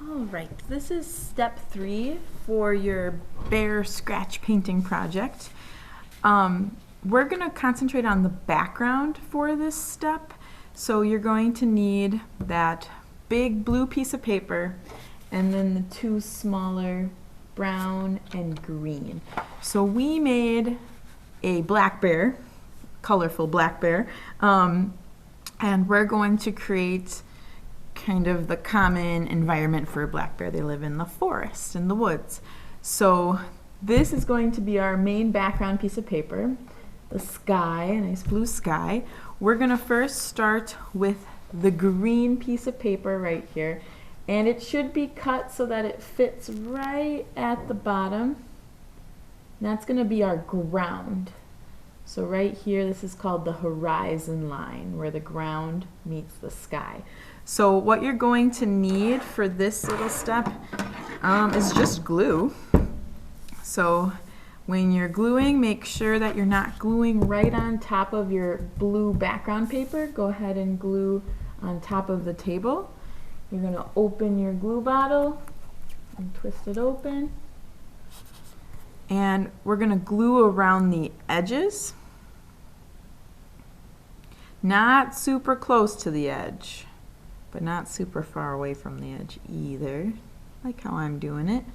All right, this is step 3 for your bear scratch painting project. We're going to concentrate on the background for this step. So you're going to need that big blue piece of paper and then the 2 smaller brown and green. So we made a black bear, colorful black bear, and we're going to create kind of the common environment for a black bear. They live in the forest, in the woods. So this is going to be our main background piece of paper, the sky, a nice blue sky. We're going to first start with the green piece of paper right here, and it should be cut so that it fits right at the bottom. That's going to be our ground. So right here, this is called the horizon line, where the ground meets the sky. So what you're going to need for this little step is just glue. So when you're gluing, make sure that you're not gluing right on top of your blue background paper. Go ahead and glue on top of the table. You're going to open your glue bottle and twist it open. And we're going to glue around the edges. Not super close to the edge, but not super far away from the edge either, like how I'm doing it.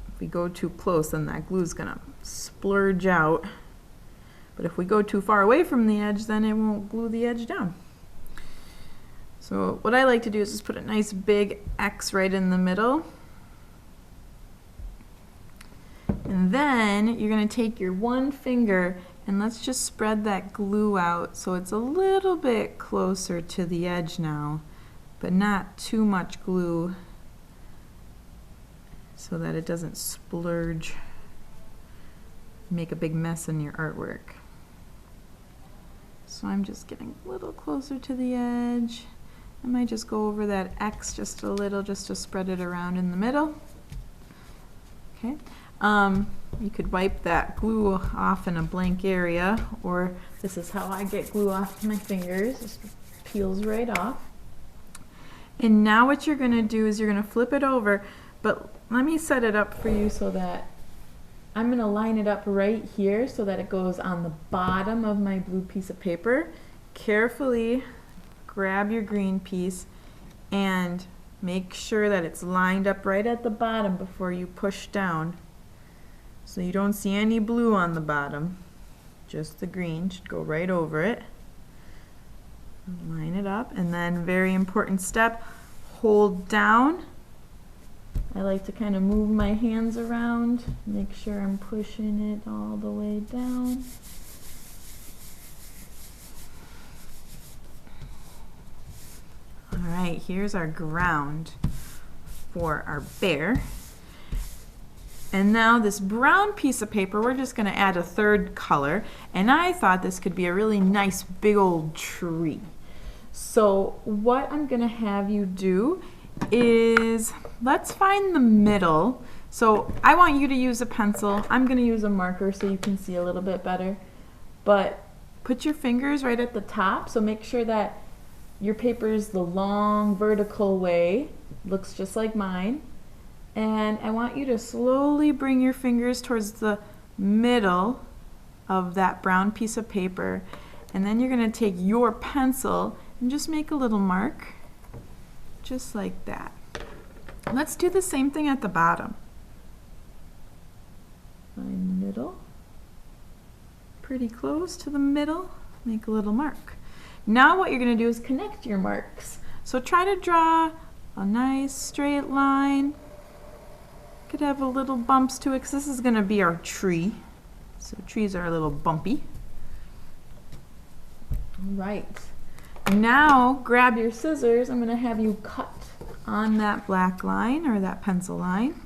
If we go too close, then that glue's gonna splurge out. But if we go too far away from the edge, then it won't glue the edge down. So what I like to do is just put a nice big X right in the middle. And then you're gonna take your one finger and let's just spread that glue out so it's a little bit closer to the edge now, but not too much glue so that it doesn't splurge, make a big mess in your artwork. So I'm just getting a little closer to the edge. I might just go over that X just a little just to spread it around in the middle. Okay. You could wipe that glue off in a blank area, or this is how I get glue off my fingers. It just peels right off. And now what you're going to do is you're going to flip it over, but let me set it up for you so that I'm going to line it up right here so that it goes on the bottom of my blue piece of paper. Carefully grab your green piece and make sure that it's lined up right at the bottom before you push down. So you don't see any blue on the bottom, just the green should go right over it. Line it up, and then very important step, hold down. I like to kind of move my hands around, make sure I'm pushing it all the way down. All right, here's our ground for our bear. And now this brown piece of paper, we're just going to add a third color. And I thought this could be a really nice big old tree. So what I'm going to have you do is, let's find the middle. So I want you to use a pencil. I'm going to use a marker so you can see a little bit better. But put your fingers right at the top. So make sure that your paper is the long vertical way. Looks just like mine. And I want you to slowly bring your fingers towards the middle of that brown piece of paper. And then you're going to take your pencil and just make a little mark, just like that. Let's do the same thing at the bottom. Find the middle. Pretty close to the middle. Make a little mark. Now what you're going to do is connect your marks. So try to draw a nice straight line. Could have a little bumps to it because this is going to be our tree. So trees are a little bumpy. All right. Now grab your scissors. I'm going to have you cut on that black line or that pencil line.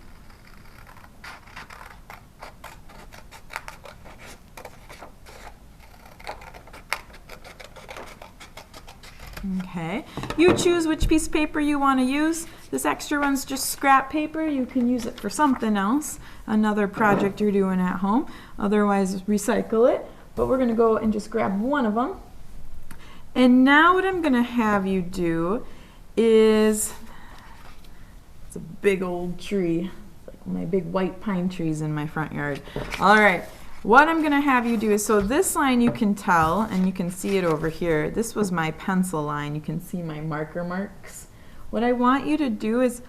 Okay, you choose which piece of paper you want to use. This extra one's just scrap paper. You can use it for something else, another project you're doing at home. Otherwise, recycle it. But we're going to go and just grab one of them. And now what I'm going to have you do is It's a big old tree. It's like my big white pine trees in my front yard. All right, what I'm gonna have you do is, so this line you can tell, and you can see it over here. This was my pencil line. You can see my marker marks. What I want you to do is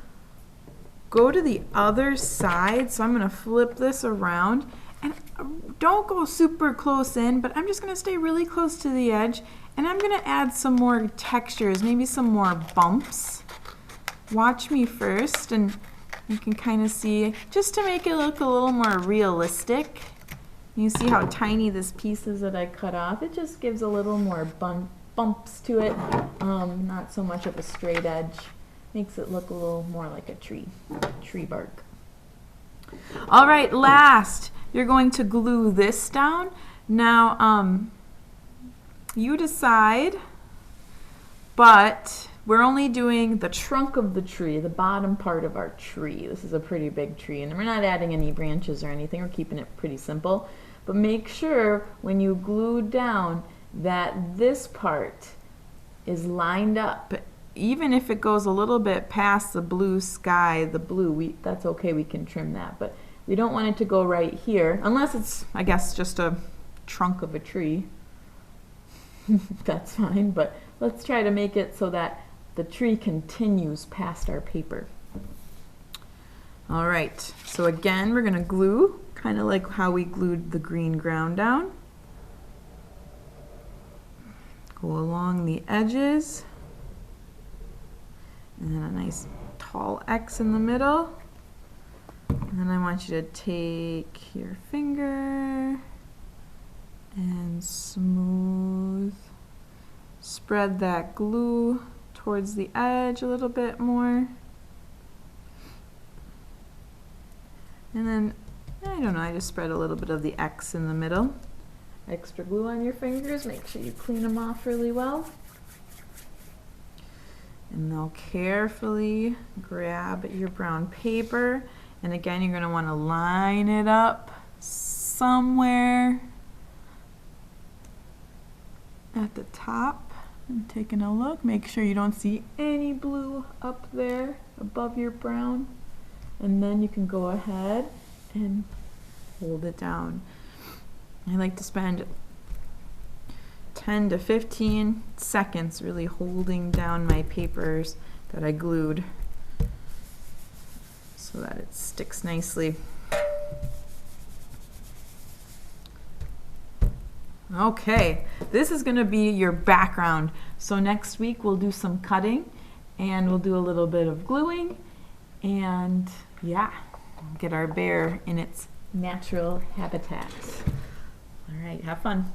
go to the other side. So I'm gonna flip this around, and don't go super close in, but I'm just gonna stay really close to the edge, and I'm gonna add some more textures, maybe some more bumps. Watch me first, and you can kind of see, just to make it look a little more realistic. You see how tiny this piece is that I cut off? It just gives a little more bumps to it, not so much of a straight edge. Makes it look a little more like a tree bark. All right, last, you're going to glue this down. Now, you decide, but we're only doing the trunk of the tree, the bottom part of our tree. This is a pretty big tree, and we're not adding any branches or anything. We're keeping it pretty simple. But make sure when you glue down that this part is lined up. Even if it goes a little bit past the blue sky, that's okay, we can trim that. But we don't want it to go right here, unless it's, I guess, just a trunk of a tree. That's fine, but let's try to make it so that the tree continues past our paper. All right, so again, we're gonna glue, kind of like how we glued the green ground down. Go along the edges, and then a nice tall X in the middle. And then I want you to take your finger and smooth, spread that glue towards the edge a little bit more. And then, I don't know, I just spread a little bit of the X in the middle. Extra glue on your fingers, make sure you clean them off really well. And now carefully grab your brown paper. And again, you're going to want to line it up somewhere at the top. And taking a look, make sure you don't see any blue up there above your brown. And then you can go ahead and hold it down. I like to spend 10 to 15 seconds really holding down my papers that I glued so that it sticks nicely. Okay, this is going to be your background. So next week we'll do some cutting and we'll do a little bit of gluing, and yeah, get our bear in its natural habitat. All right, have fun.